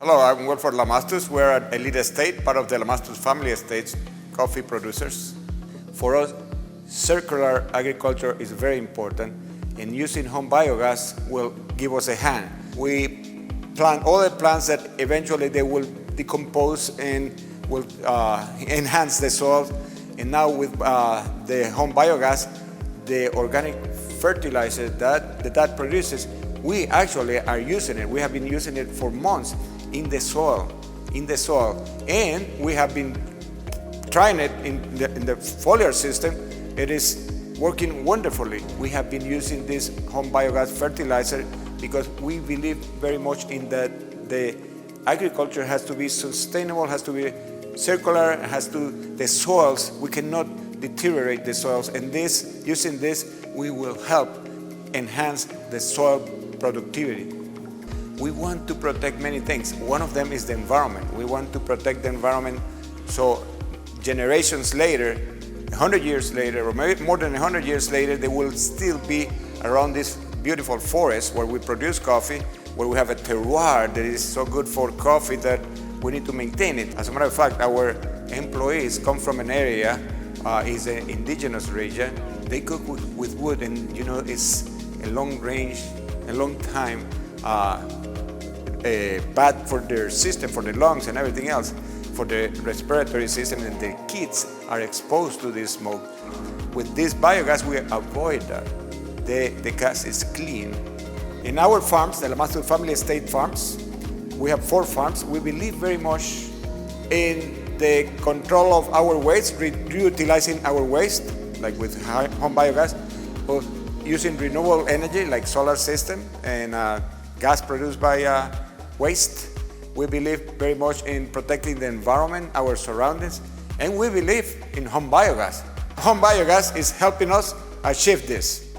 Hello, I'm Will for Lamastus. We're at Elite Estate, part of the Lamastus family estates, coffee producers. For us, circular agriculture is very important, and using home biogas will give us a hand. We plant all the plants that eventually they will decompose and will enhance the soil. And now with the home biogas, the organic fertilizer that produces, we actually are using it. We have been using it for months in the soil, and we have been trying it in the foliar system. It is working wonderfully. We have been using this home biogas fertilizer because we believe very much in that the agriculture has to be sustainable, has to be circular, the soils, we cannot deteriorate the soils, and using this, we will help enhance the soil productivity. We want to protect many things. One of them is the environment. We want to protect the environment so generations later, 100 years later, or maybe more than 100 years later, they will still be around this beautiful forest where we produce coffee, where we have a terroir that is so good for coffee that we need to maintain it. As a matter of fact, our employees come from an area, is an indigenous region. They cook with wood, and it's a long range, a long time, bad for their system, for the lungs and everything else, for the respiratory system, and the kids are exposed to this smoke. With this biogas, we avoid that. The gas is clean. In our farms, the Lamastus family estate farms, we have 4 farms. We believe very much in the control of our waste, reutilizing our waste, like with home biogas, or using renewable energy like solar system and gas produced by waste. We believe very much in protecting the environment, our surroundings, and we believe in home biogas. Home biogas is helping us achieve this.